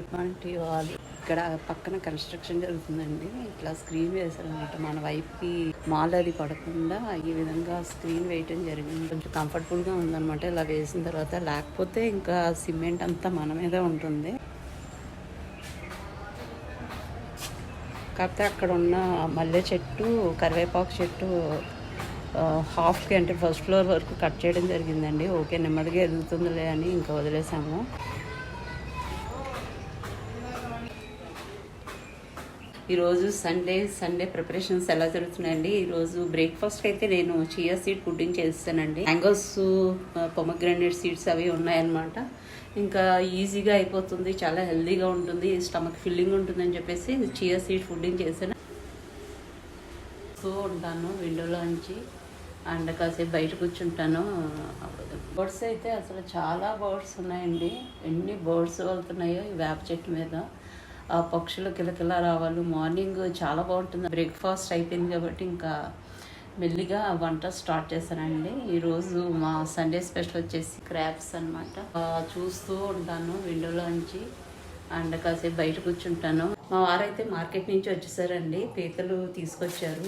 ఇటువంటి వాళ్ళు ఇక్కడ పక్కన కన్స్ట్రక్షన్ జరుగుతుందండి. ఇట్లా స్క్రీన్ వేసారనమాట. మన వైపుకి మాల్ అది పడకుండా ఈ విధంగా స్క్రీన్ వేయటం జరిగింది. కొంచెం కంఫర్టబుల్గా ఉందన్నమాట ఇలా వేసిన తర్వాత. లేకపోతే ఇంకా సిమెంట్ అంతా మన మీదే ఉంటుంది. కాకపోతే అక్కడ ఉన్న మల్లె చెట్టు, కరివేపాకు చెట్టు హాఫ్కి అంటే ఫస్ట్ ఫ్లోర్ వరకు కట్ చేయడం జరిగిందండి. ఓకే, నెమ్మదిగా ఎదుగుతుందిలే అని ఇంకా వదిలేసాము. ఈరోజు సండే ప్రిపరేషన్స్ ఎలా జరుగుతున్నాయండి. ఈరోజు బ్రేక్ఫాస్ట్కి అయితే నేను చియా సీడ్ పుడ్డింగ్ చేస్తానండి. మ్యాంగోస్, పొమగ్రానేట్ సీడ్స్ అవి ఉన్నాయన్నమాట. ఇంకా ఈజీగా అయిపోతుంది, చాలా హెల్తీగా ఉంటుంది, స్టమక్ ఫిల్లింగ్ ఉంటుందని చెప్పేసి చియా సీడ్ పుడ్డింగ్ చేశాను. సో ఉంటాను విండోలోంచి అండ్ కాసేపు బయట కూర్చుంటాను. బర్డ్స్ అయితే అసలు చాలా బర్డ్స్ ఉన్నాయండి. ఎన్ని బర్డ్స్ వెళ్తున్నాయో ఈ వేప చెట్టు మీద. ఆ పక్షులు కిలకిల రావాలి. మార్నింగ్ చాలా బాగుంటుంది. బ్రేక్ఫాస్ట్ అయిపోయింది కాబట్టి ఇంకా మెల్లిగా వంట స్టార్ట్ చేశానండి. ఈరోజు మా సండే స్పెషల్ వచ్చేసి క్రాబ్స్ అనమాట. చూస్తూ ఉంటాను విండోలోంచి అండ్ కాసేపు బయట కూర్చుంటాను. మా వారైతే మార్కెట్ నుంచి వచ్చేసారండి. పీతలు తీసుకొచ్చారు.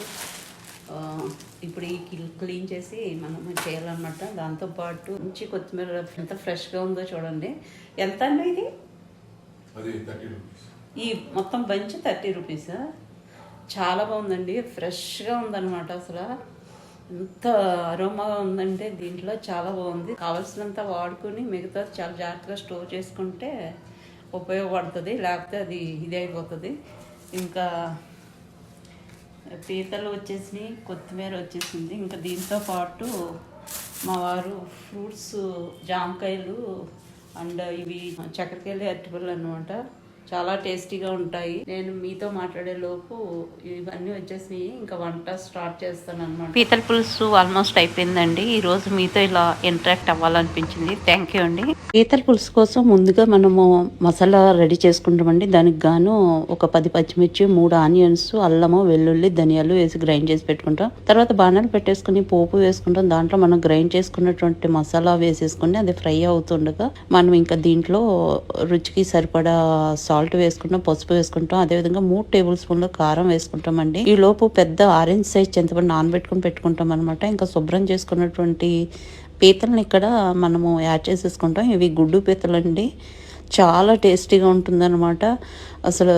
ఇప్పుడు ఈ క్లీన్ చేసి మనం చేయాలన్నమాట. దాంతోపాటు మంచి కొత్తిమీర ఎంత ఫ్రెష్గా ఉందో చూడండి. ఎంత అండి ఇది? ఈ మొత్తం బంచ్ 30 రూపీస్. చాలా బాగుందండి, ఫ్రెష్గా ఉందన్నమాట. అసలు ఎంత అరోమాగా ఉందంటే దీంట్లో చాలా బాగుంది. కావాల్సినంత వాడుకొని మిగతా చాలా జాగ్రత్తగా స్టోర్ చేసుకుంటే ఉపయోగపడుతుంది. లేకపోతే అది ఇది అయిపోతుంది. ఇంకా పీతలు వచ్చేసి, కొత్తిమీర వచ్చేసింది. ఇంకా దీంతో పాటు మా వారు ఫ్రూట్స్, జామకాయలు అండ్ ఇవి చక్కెరకాయలు, అరటిపళ్ళు అనమాట. చాలా టేస్టీగా ఉంటాయి. నేను మీతో మాట్లాడే లోపు ఇవన్నీ వచ్చేసి ఇంకా వంట స్టార్ట్ చేస్తాను అనమాట. పీతల పులుసు ఆల్మోస్ట్ అయిపోయిందండి. ఈరోజు మీతో ఇలా ఇంటరాక్ట్ అవ్వాలనిపించింది. థ్యాంక్ యూ అండి. పీతల పులుసు కోసం ముందుగా మనము మసాలా రెడీ చేసుకుంటామండి. దానికి గాను ఒక 10 పచ్చిమిర్చి, 3 ఆనియన్స్, అల్లము, వెల్లుల్లి, ధనియాలు వేసి గ్రైండ్ చేసి పెట్టుకుంటాం. తర్వాత బాణాలు పెట్టేసుకుని పోపు వేసుకుంటాం. దాంట్లో మనం గ్రైండ్ చేసుకున్నటువంటి మసాలా వేసేసుకుని అది ఫ్రై అవుతుండగా మనం ఇంకా దీంట్లో రుచికి సరిపడా సాల్ట్ వేసుకుంటాం, పసుపు వేసుకుంటాం. అదేవిధంగా 3 టేబుల్ స్పూన్ల కారం వేసుకుంటామండి. ఈ లోపు పెద్ద ఆరెంజ్ సైజ్ చింతపండు నానబెట్టుకుని పెట్టుకుంటాం అనమాట. ఇంకా శుభ్రం చేసుకున్నటువంటి పీతలను ఇక్కడ మనము యాడ్ చేసేసుకుంటాం. ఇవి గుడ్డు పీతలండి. చాలా టేస్టీగా ఉంటుందన్నమాట. అసలు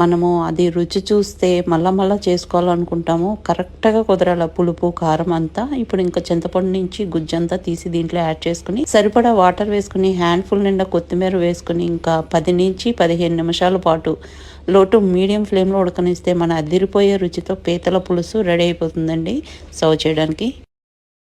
మనము అది రుచి చూస్తే మళ్ళా చేసుకోవాలనుకుంటాము. కరెక్ట్గా కుదరాల పులుపు, కారం అంతా. ఇప్పుడు ఇంకా చింతపండు నుంచి గుజ్జంతా తీసి దీంట్లో యాడ్ చేసుకుని సరిపడా వాటర్ వేసుకుని హ్యాండ్ఫుల్ నిండా కొత్తిమీర వేసుకుని ఇంకా 10 నుంచి 15 నిమిషాల పాటు లో టు మీడియం ఫ్లేమ్లో ఉడకనిస్తే మన అదిరిపోయే రుచితో పీతల పులుసు రెడీ అయిపోతుందండి సర్వ్ చేయడానికి.